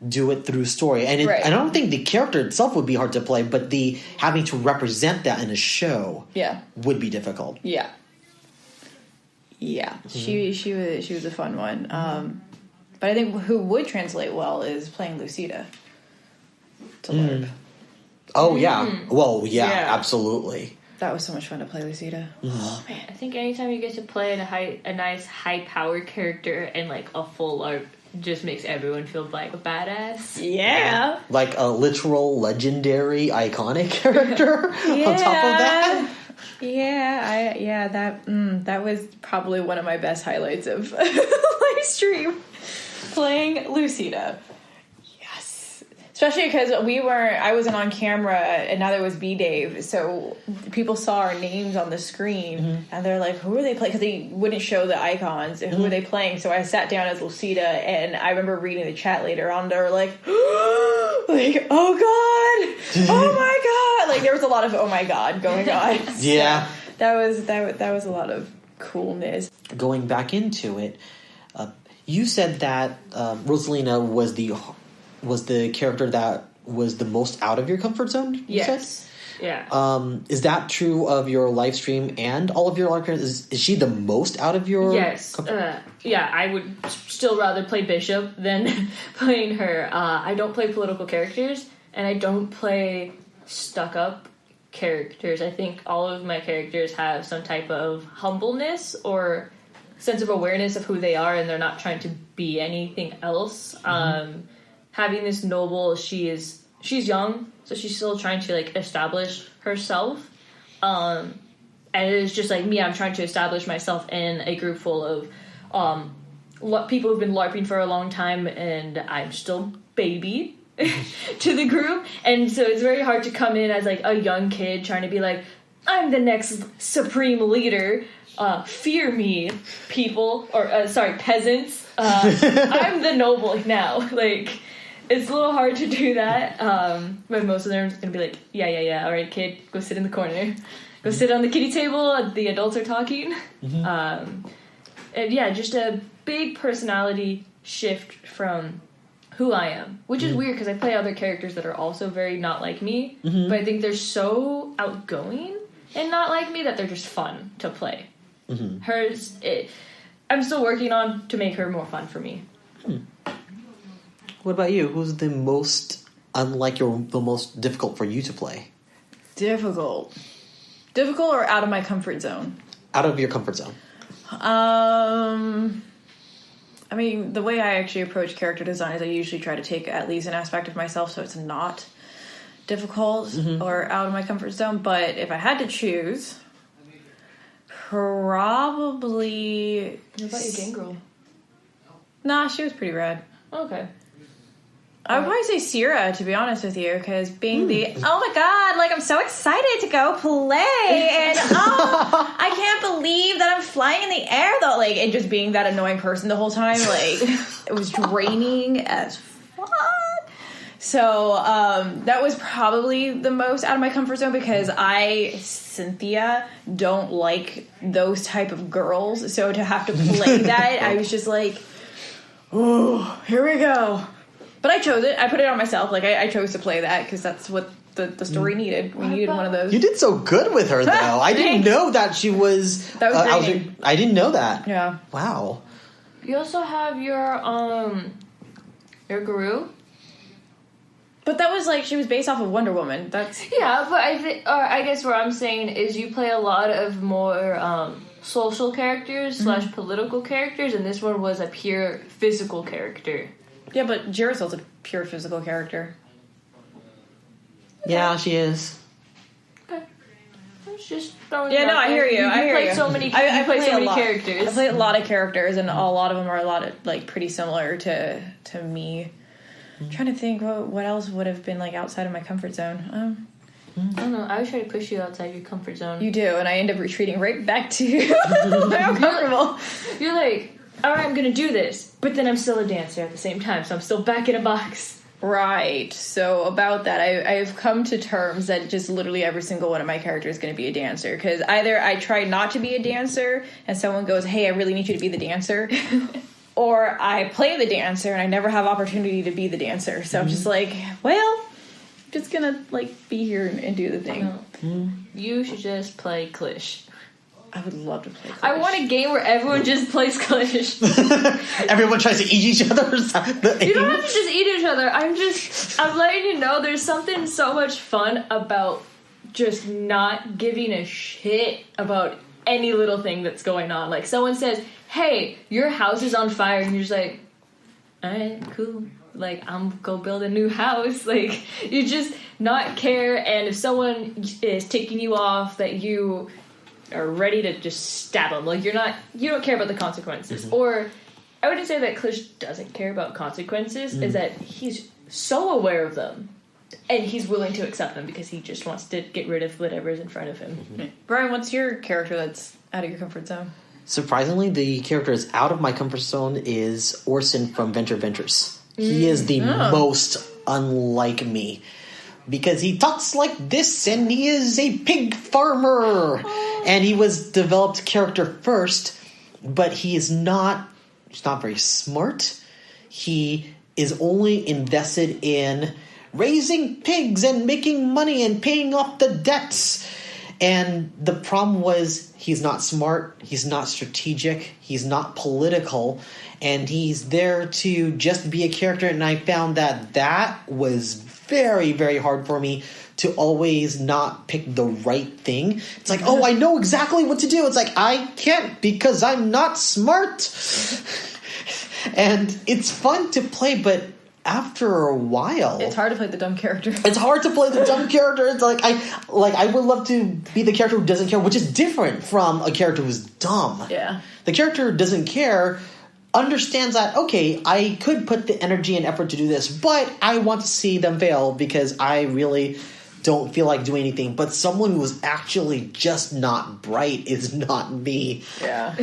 Speaker 1: do it through story. And I don't think the character itself would be hard to play, but the having to represent that in a show would be difficult. Yeah.
Speaker 2: She was a fun one. But I think who would translate well is playing Lucida to LARP.
Speaker 1: Oh, yeah. Well, absolutely.
Speaker 2: That was so much fun to play Lucida.
Speaker 3: Oh, man. I think anytime you get to play a nice high-powered character and, like, a full LARP just makes everyone feel like a badass.
Speaker 2: Yeah.
Speaker 1: Like a literal, legendary, iconic character on top of that.
Speaker 2: Yeah, that was probably one of my best highlights of Livestream. Playing Lucida. Yes. Especially because I wasn't on camera and neither was B-Dave, so people saw our names on the screen and they're like, who are they playing? Because they wouldn't show the icons. And who are they playing? So I sat down as Lucida and I remember reading the chat later on. They were like, like, oh god! Oh my god! Like there was a lot of oh my god going on.
Speaker 1: Yeah.
Speaker 2: So that was a lot of coolness.
Speaker 1: Going back into it, you said that Rosalina was the character that was the most out of your comfort zone?
Speaker 3: Yes. Yeah.
Speaker 1: Is that true of your live stream and all of your live characters? Is she the most out of your...
Speaker 3: Yes. Yeah, I would still rather play Bishop than playing her. I don't play political characters, and I don't play stuck-up characters. I think all of my characters have some type of humbleness or sense of awareness of who they are, and they're not trying to be anything else. Having this noble, she's young, so she's still trying to like establish herself. And it's just like me, I'm trying to establish myself in a group full of people who've been LARPing for a long time, and I'm still baby to the group. And so it's very hard to come in as like a young kid trying to be like, I'm the next supreme leader. Fear me, people, or peasants. I'm the noble now. Like, it's a little hard to do that. But most of them are just gonna be like, yeah. All right, kid, go sit in the corner. Go sit on the kiddie table. The adults are talking. And yeah, just a big personality shift from who I am, which is weird because I play other characters that are also very not like me. But I think they're so outgoing and not like me that they're just fun to play. Hers, I'm still working on to make her more fun for me.
Speaker 1: What about you? Who's the most unlike the most difficult for you to play?
Speaker 2: Difficult or out of my comfort zone?
Speaker 1: Out of your comfort zone.
Speaker 2: I mean, the way I actually approach character design is I usually try to take at least an aspect of myself so it's not difficult or out of my comfort zone. But if I had to choose, probably...
Speaker 3: What about your gangrel?
Speaker 2: Nah, she was pretty rad.
Speaker 3: Okay.
Speaker 2: I would probably say Sierra, to be honest with you, because being the, oh my god, like, I'm so excited to go play, and I can't believe that I'm flying in the air, though, like, and just being that annoying person the whole time, like, it was draining as fuck. So, that was probably the most out of my comfort zone, because Cynthia, don't like those type of girls, so to have to play that, I was just like, oh, here we go. But I chose it. I put it on myself. Like, I chose to play that because that's what the story needed. We needed one of those.
Speaker 1: You did so good with her, though. I didn't know that she was...
Speaker 2: That was
Speaker 1: I didn't know that.
Speaker 2: Yeah.
Speaker 1: Wow.
Speaker 3: You also have your guru.
Speaker 2: But that was like, she was based off of Wonder Woman. That's...
Speaker 3: Yeah, but I guess what I'm saying is you play a lot of more social characters / political characters, and this one was a pure physical character.
Speaker 2: Yeah, but Jirisol's a pure physical character.
Speaker 1: Yeah, she is.
Speaker 3: Okay. I was just throwing
Speaker 2: Yeah, no, I hear you. I hear you.
Speaker 3: I play so many characters.
Speaker 2: I play a lot of characters, and a lot of them are like pretty similar to me. I'm trying to think what else would have been like outside of my comfort zone.
Speaker 3: I don't know. I always try to push you outside your comfort zone.
Speaker 2: You do, and I end up retreating right back to how comfortable.
Speaker 3: You're like, all right, I'm gonna do this, but then I'm still a dancer at the same time, so I'm still back in a box.
Speaker 2: Right. So about that, I've come to terms that just literally every single one of my characters is going to be a dancer. Because either I try not to be a dancer, and someone goes, "Hey, I really need you to be the dancer," or I play the dancer and I never have opportunity to be the dancer. So I'm just like, well, I'm just gonna like be here and do the thing.
Speaker 3: You should just play Clish.
Speaker 2: I would love to play Clish.
Speaker 3: I want a game where everyone just plays Clish.
Speaker 1: Everyone tries to eat each other.
Speaker 3: You don't have to just eat each other. I'm letting you know there's something so much fun about just not giving a shit about any little thing that's going on. Like, someone says, hey, your house is on fire, and you're just like, alright, cool. Like, I'm go build a new house. Like, you just not care, and if someone is ticking you off, that you are ready to just stab them. Like, you don't care about the consequences. Or, I wouldn't say that Clish doesn't care about consequences, is that he's so aware of them, and he's willing to accept them because he just wants to get rid of whatever's in front of him.
Speaker 2: Brian, what's your character that's out of your comfort zone?
Speaker 1: Surprisingly, the character that's out of my comfort zone is Orson from Venture Ventures. He is the most unlike me. Because he talks like this, and he is a pig farmer. And he was developed character first, but he's not very smart. He is only invested in raising pigs and making money and paying off the debts. And the problem was he's not smart, he's not strategic, he's not political, and he's there to just be a character. And I found that was very, very hard for me to always not pick the right thing. It's like, oh, I know exactly what to do. It's like, I can't because I'm not smart. And it's fun to play, but after a while,
Speaker 2: it's hard to play the dumb character.
Speaker 1: It's hard to play the dumb character. It's like I would love to be the character who doesn't care, which is different from a character who's dumb.
Speaker 2: Yeah.
Speaker 1: The character who doesn't care understands that, okay, I could put the energy and effort to do this, but I want to see them fail because I really don't feel like doing anything. But someone who is actually just not bright is not me.
Speaker 2: Yeah.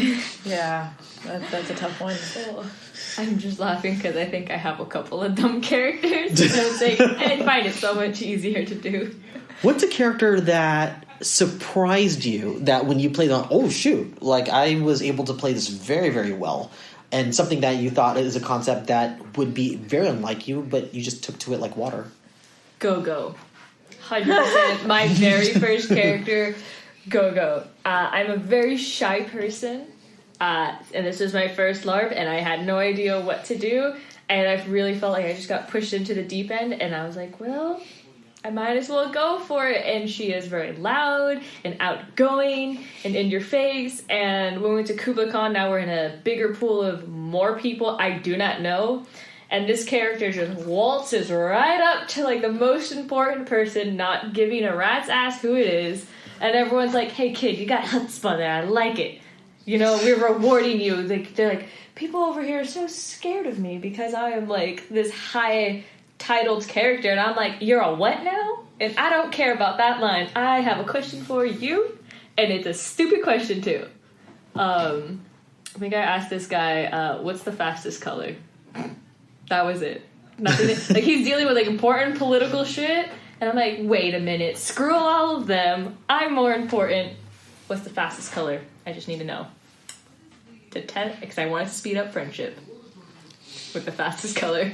Speaker 2: Yeah. That's a tough one.
Speaker 3: Oh, I'm just laughing because I think I have a couple of dumb characters. And it's like, I find it so much easier to do.
Speaker 1: What's a character that surprised you that when you played on, oh shoot, like I was able to play this very, very well, and something that you thought is a concept that would be very unlike you, but you just took to it like water?
Speaker 3: Go. 100%. My very first character, Go. I'm a very shy person. And this was my first LARP, and I had no idea what to do, and I really felt like I just got pushed into the deep end, and I was like, well, I might as well go for it. And she is very loud and outgoing and in your face, and when we went to KublaCon, now we're in a bigger pool of more people I do not know, and this character just waltzes right up to like the most important person, not giving a rat's ass who it is, and everyone's like, hey kid, you got chutzpah there, I like it. You know, we're rewarding you. They're like, people over here are so scared of me because I am, like, this high-titled character. And I'm like, you're a what now? And I don't care about that line. I have a question for you, and it's a stupid question, too. I think I asked this guy, what's the fastest color? That was it. Nothing. Like, he's dealing with, like, important political shit, and I'm like, wait a minute. Screw all of them. I'm more important. What's the fastest color? I just need to know. Because I wanted to speed up friendship with the fastest color.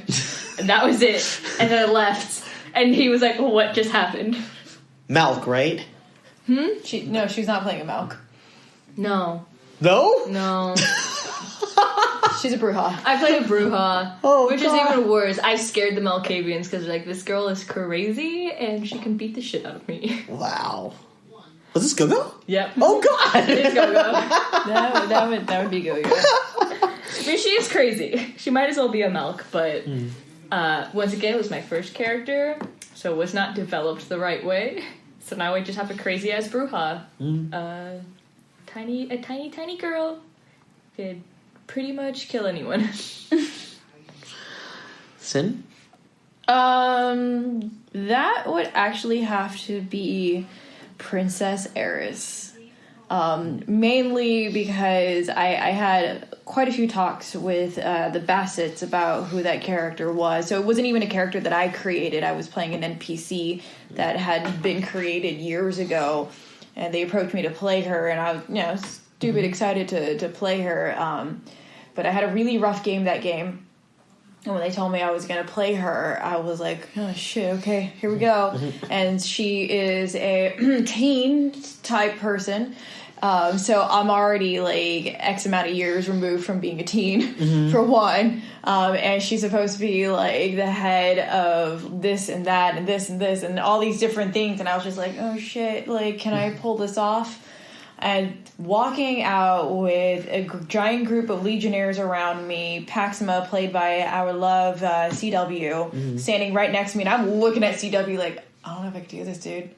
Speaker 3: And that was it. And then I left. And he was like, well, what just happened?
Speaker 1: Malk, right?
Speaker 2: No, she's not playing a Malk.
Speaker 3: No.
Speaker 1: No?
Speaker 3: No.
Speaker 2: She's a Bruja.
Speaker 3: I played a Bruja.
Speaker 1: Oh,
Speaker 3: which
Speaker 1: God.
Speaker 3: is even worse. I scared the Malkavians because, like, this girl is crazy and she can beat the shit out of me.
Speaker 1: Wow. Was this Go-Go?
Speaker 3: Yep.
Speaker 1: Oh, God!
Speaker 3: It's Go-Go.
Speaker 2: That would be Go-Go.
Speaker 3: I mean, she is crazy. She might as well be a Malk, but once again, it was my first character, so it was not developed the right way. So now I just have a crazy-ass Bruja. A tiny girl could pretty much kill anyone.
Speaker 1: Sin?
Speaker 2: That would actually have to be Princess Eris. Mainly because I had quite a few talks with the Bassets about who that character was. So it wasn't even a character that I created. I was playing an NPC that had been created years ago, and they approached me to play her, and I was, stupid excited to play her. But I had a really rough game that game. And when they told me I was going to play her, I was like, oh, shit, okay, here we go. And she is a teen-type person. So I'm already, like, X amount of years removed from being a teen, for one. And she's supposed to be, like, the head of this and that and this and this and all these different things. And I was just like, oh, shit, like, can I pull this off? And walking out with a giant group of legionnaires around me, Paxima, played by our love CW, standing right next to me, and I'm looking at CW like, I don't know if I can do this, dude.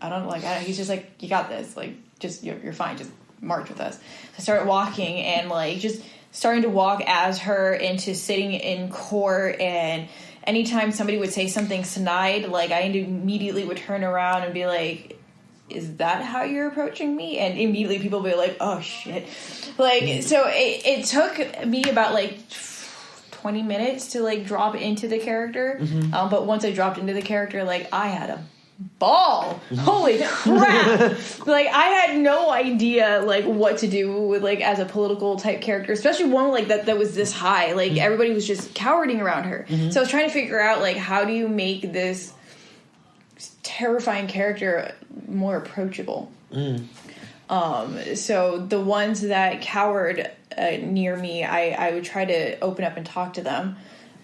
Speaker 2: He's just like, you got this. Like, just, you're fine. Just march with us. So I started walking and, like, just starting to walk as her into sitting in court, and anytime somebody would say something snide, like, I immediately would turn around and be like, is that how you're approaching me? And immediately people would be like, oh, shit. Like, so it took me about, like, 20 minutes to, like, drop into the character. But once I dropped into the character, like, I had a ball. Holy crap. Like, I had no idea, like, what to do with, like, as a political type character, especially one, like, that was this high. Like, everybody was just cowarding around her. So I was trying to figure out, like, how do you make this terrifying character more approachable. So the ones that cowered near me, I would try to open up and talk to them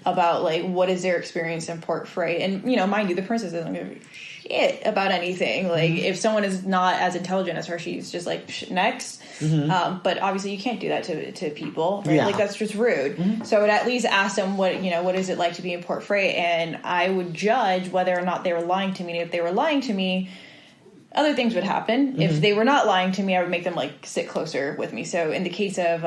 Speaker 2: about, like, what is their experience in Port Freight. And, you know, mind you, the princess doesn't give a shit about anything. Like, if someone is not as intelligent as her, she's just like, next. But obviously you can't do that to people, right?
Speaker 1: Yeah.
Speaker 2: Like, that's just rude. So I would at least ask them what is it like to be in Port Freight, and I would judge whether or not they were lying to me. And if they were lying to me, other things would happen. If they were not lying to me, I would make them, like, sit closer with me. So in the case of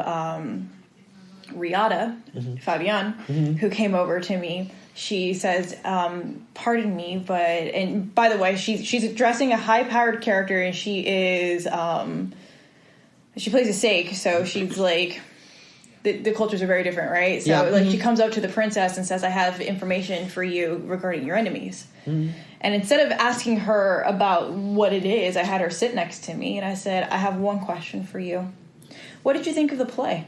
Speaker 2: Riata, Fabian, who came over to me, she says, pardon me, but, and by the way, she's addressing a high-powered character, and she is, she plays a Sake, so she's, like, the cultures are very different, right? So, like, she comes up to the princess and says, I have information for you regarding your enemies. And instead of asking her about what it is, I had her sit next to me, and I said, I have one question for you. What did you think of the play?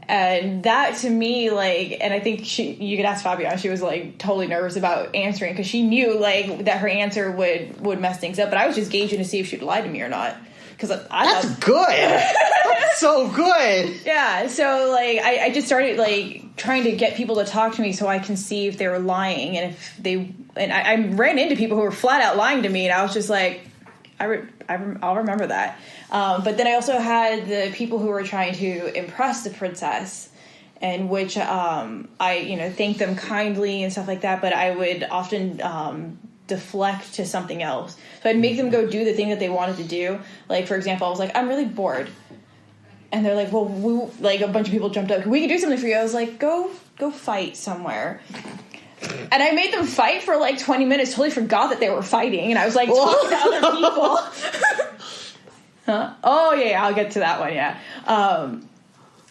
Speaker 2: And that, to me, like, and I think you could ask Fabian, she was, like, totally nervous about answering, because she knew, like, that her answer would mess things up, but I was just gauging to see if she'd lie to me or not. Because
Speaker 1: That's good. That's so good.
Speaker 2: Yeah, so, like, I just started, like, trying to get people to talk to me so I can see if they were lying, and if they, and I ran into people who were flat out lying to me, and I was just like, I'll remember that. But then I also had the people who were trying to impress the princess, and which I thanked them kindly and stuff like that, but I would often deflect to something else. So I'd make them go do the thing that they wanted to do. Like, for example, I was like, I'm really bored. And they're like, well, a bunch of people jumped up. We can do something for you. I was like, go fight somewhere. And I made them fight for like 20 minutes. Totally forgot that they were fighting. And I was like talking to other people. Huh? Oh, yeah, I'll get to that one, yeah.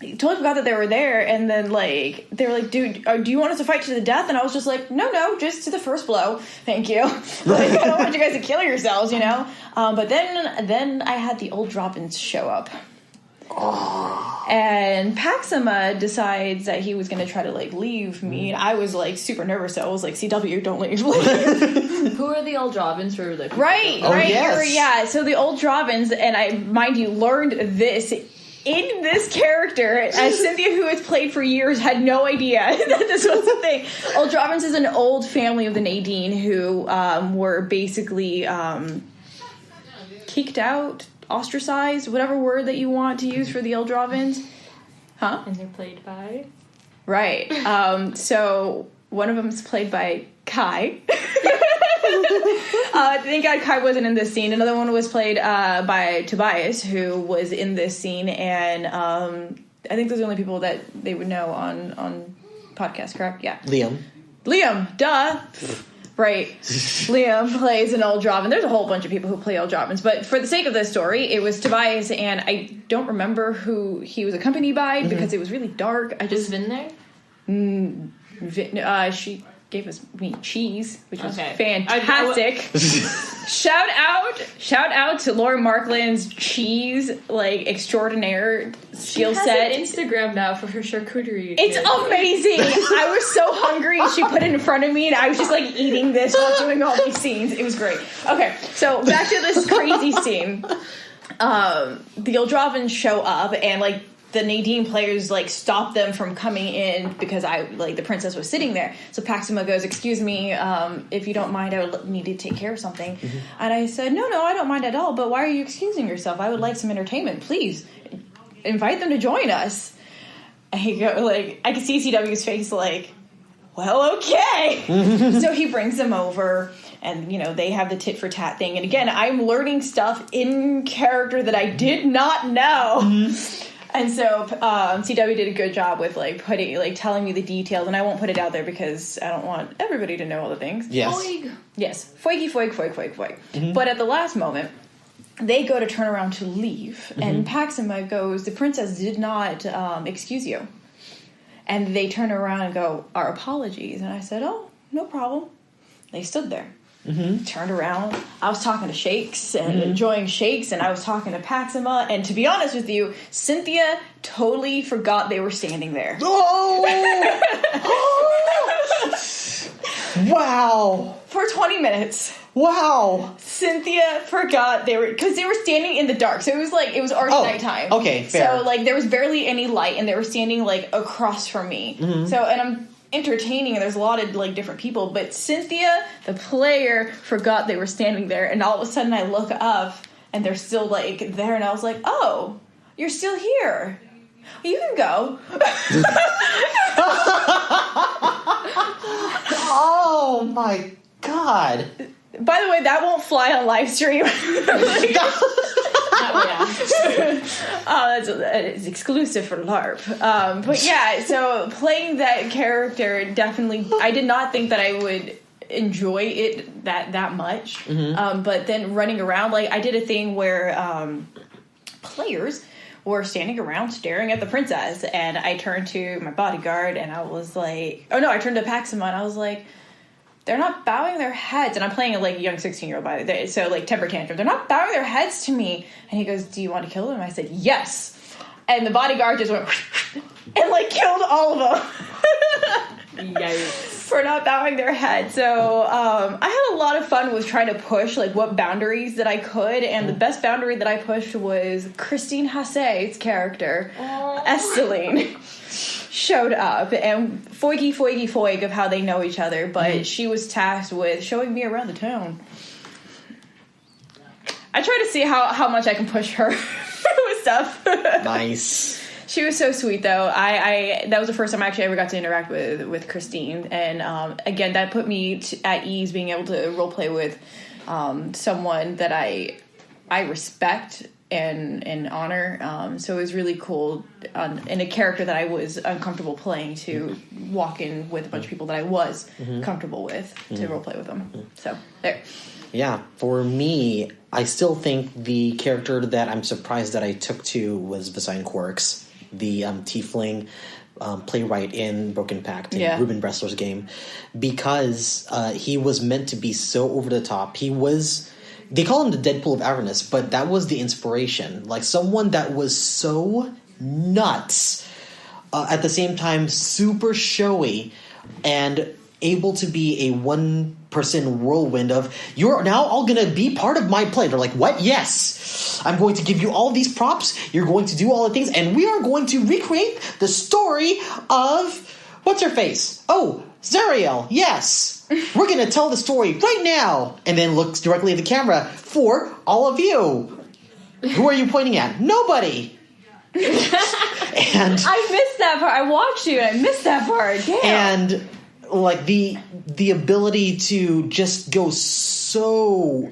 Speaker 2: Totally forgot that they were there. And then, like, they were like, dude, do you want us to fight to the death? And I was just like, no, just to the first blow. Thank you. Like, I don't want you guys to kill yourselves, you know? But then I had the old drop-ins show up. Oh. And Paxima decides that he was going to try to, like, leave me. And I was, like, super nervous. So I was like, CW, don't leave.
Speaker 3: Who are the old Robins for the
Speaker 2: Right.
Speaker 1: Yes.
Speaker 2: Yeah, so the old Robins, and I, mind you, learned this in this character, as Cynthia, who has played for years, had no idea that this was a thing. Old Robins is an old family of the Nadine who were basically kicked out, ostracized, whatever word that you want to use for the Eldrovins. Huh?
Speaker 3: And they're played by?
Speaker 2: Right. So one of them is played by Kai. Thank God Kai wasn't in this scene. Another one was played by Tobias, who was in this scene. And I think those are the only people that they would know on podcast, correct? Yeah. Liam, duh. Right. Liam plays an old Drovin. There's a whole bunch of people who play old Drovins, but for the sake of this story, it was Tobias, and I don't remember who he was accompanied by because it was really dark. I just
Speaker 3: been there.
Speaker 2: She gave me cheese, which was fantastic. Shout out to Laura Markland's cheese extraordinaire skill set.
Speaker 3: An Instagram now for her charcuterie.
Speaker 2: It's amazing. I was so hungry. She put it in front of me, and I was just eating this while doing all these scenes. It was great. Okay, so back to this crazy scene. The Eldrovins show up, and the Nadine players stop them from coming in because the princess was sitting there. So Paxima goes, "Excuse me, if you don't mind, I would need to take care of something." Mm-hmm. And I said, "No, I don't mind at all. But why are you excusing yourself? I would like some entertainment. Please invite them to join us." And he go I could see CW's face well, okay. So he brings them over. And, they have the tit for tat thing. And again, I'm learning stuff in character that I did not know. Mm-hmm. And so CW did a good job with putting telling me the details, and I won't put it out there because I don't want everybody to know all the things.
Speaker 1: Yes.
Speaker 2: Foig. Yes. Foigy. Mm-hmm. But at the last moment, they go to turn around to leave, and Paxima goes, "The princess did not excuse you." And they turn around and go, "Our apologies." And I said, "Oh, no problem." They stood there. Mm-hmm. Turned around. I was talking to Shakes and enjoying Shakes, and I was talking to Paxima. And to be honest with you, Cynthia totally forgot they were standing there.
Speaker 1: Oh! Wow!
Speaker 2: For 20 minutes.
Speaker 1: Wow!
Speaker 2: Cynthia forgot they were standing in the dark. So it was already nighttime.
Speaker 1: Okay, fair.
Speaker 2: So there was barely any light, and they were standing across from me. Mm-hmm. So and I'm entertaining, and there's a lot of different people, but Cynthia, the player, forgot they were standing there, and all of a sudden I look up and they're still there, and I was like, "Oh, you're still here. You can go."
Speaker 1: Oh my god.
Speaker 2: By the way, that won't fly on live stream. It's exclusive for LARP. But yeah, so playing that character definitely, I did not think that I would enjoy it that much. Mm-hmm. But then running around, I did a thing where players were standing around staring at the princess, and I turned to my bodyguard and I was I turned to Paxima and I was like, "They're not bowing their heads." And I'm playing a young 16-year-old by the way, so temper tantrum. "They're not bowing their heads to me." And he goes, "Do you want to kill them?" I said, "Yes." And the bodyguard just went and killed all of them.
Speaker 3: Yikes.
Speaker 2: For not bowing their head. So I had a lot of fun with trying to push what boundaries that I could, and the best boundary that I pushed was Christine Hasse's character, Esteline. Showed up, and foig of how they know each other, but she was tasked with showing me around the town. I try to see how much I can push her with stuff.
Speaker 1: Nice.
Speaker 2: She was so sweet, though. I that was the first time I actually ever got to interact with Christine, and again, that put me at ease, being able to roleplay with someone that I respect and honor. So it was really cool in a character that I was uncomfortable playing to walk in with a bunch of people that I was comfortable with to roleplay with them. So there.
Speaker 1: Yeah, for me, I still think the character that I'm surprised that I took to was Visine Quarks, the tiefling playwright in Broken Pact, in Ruben Bressler's game, because he was meant to be so over the top. He was, they call him the Deadpool of Avernus, but that was the inspiration. Like someone that was so nuts, at the same time super showy, and able to be a one-person whirlwind of, you're now all going to be part of my play. They're like, what? Yes. I'm going to give you all these props. You're going to do all the things. And we are going to recreate the story of, what's her face? Oh, Zariel. Yes. We're going to tell the story right now. And then looks directly at the camera for all of you. Who are you pointing at? Nobody. And
Speaker 2: I missed that part. I watched you and I missed that part. Damn.
Speaker 1: And like the ability to just go so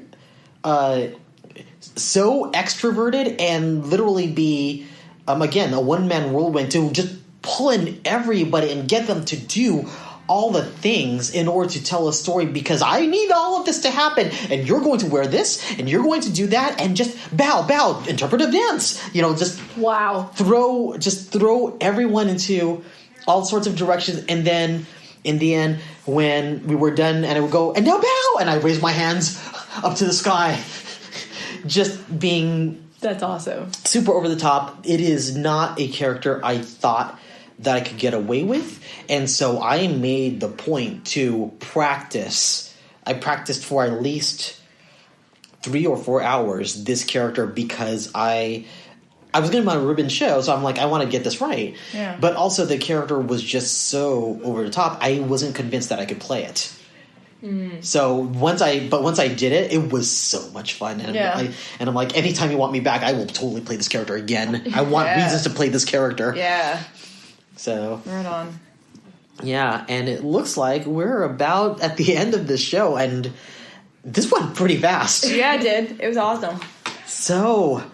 Speaker 1: extroverted and literally be again a one-man whirlwind to just pull in everybody and get them to do all the things in order to tell a story, because I need all of this to happen, and you're going to wear this and you're going to do that, and just bow interpretive dance, just
Speaker 2: wow,
Speaker 1: throw everyone into all sorts of directions. And then in the end, when we were done, and I would go, and now bow, and I raise my hands up to the sky, just being...
Speaker 2: That's awesome.
Speaker 1: Super over the top. It is not a character I thought that I could get away with, and so I made the point to practice. I practiced for at least 3 or 4 hours this character, because I was going to be on a Ruben show, so I'm like, I want to get this right.
Speaker 2: Yeah.
Speaker 1: But also the character was just so over the top, I wasn't convinced that I could play it. So once I did it, it was so much fun. And, I'm like, anytime you want me back, I will totally play this character again. I want reasons to play this character.
Speaker 2: Yeah.
Speaker 1: So.
Speaker 2: Right on.
Speaker 1: Yeah, and it looks like we're about at the end of this show, and this went pretty fast.
Speaker 2: Yeah, it did. It was awesome.
Speaker 1: So,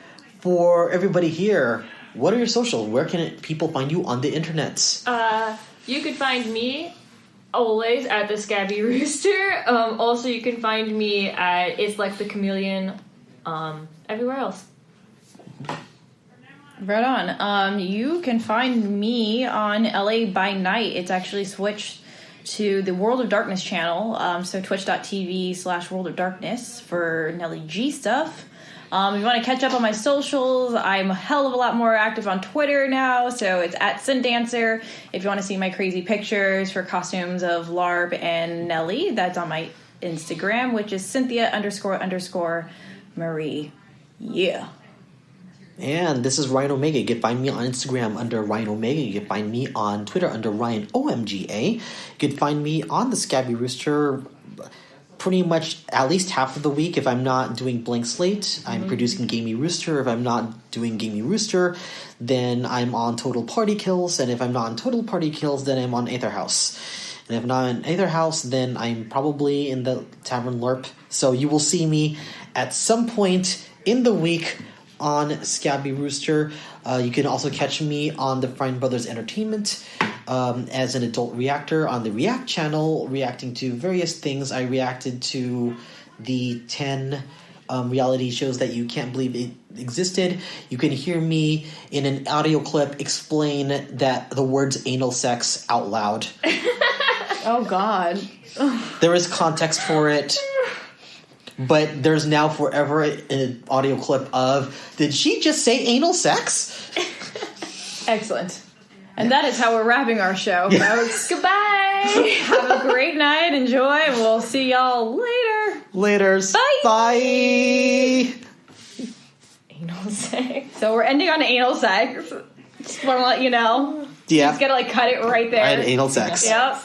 Speaker 1: for everybody here, what are your socials? Where can people find you on the internet?
Speaker 3: You could find me always at the Scabby Rooster. Also, you can find me at It's Lex the Chameleon. Everywhere else.
Speaker 2: Right on. You can find me on LA by Night. It's actually switched to the World of Darkness channel. So twitch.tv/World of Darkness for Nelly G stuff. If you want to catch up on my socials, I'm a hell of a lot more active on Twitter now, so it's at Syndancer. If you want to see my crazy pictures for costumes of LARP and Nelly, that's on my Instagram, which is Cynthia__Marie. Yeah.
Speaker 1: And this is Ryan Omega. You can find me on Instagram under Ryan Omega. You can find me on Twitter under Ryan OMGA. You can find me on the Scabby Rooster pretty much at least half of the week. If I'm not doing Blank Slate, I'm producing Gamey Rooster. If I'm not doing Gamey Rooster, then I'm on Total Party Kills. And if I'm not on Total Party Kills, then I'm on Aether House. And if I'm not in Aether House, then I'm probably in the Tavern LARP. So you will see me at some point in the week on Scabby Rooster. You can also catch me on the Fine Brothers Entertainment as an adult reactor on the React channel, reacting to various things. I reacted to the 10 reality shows that you can't believe it existed. You can hear me in an audio clip explain that the words anal sex out loud.
Speaker 2: Oh, God.
Speaker 1: There is context for it. But there's now forever an audio clip of, did she just say anal sex?
Speaker 2: Excellent. And that is how we're wrapping our show, folks. Goodbye. Have a great night. Enjoy. We'll see y'all later.
Speaker 1: Laters.
Speaker 2: Bye.
Speaker 1: Bye.
Speaker 2: Anal sex. So we're ending on anal sex. Just want to let you know.
Speaker 1: Yeah.
Speaker 2: Just gotta cut it right there.
Speaker 1: I had anal sex.
Speaker 2: Yep.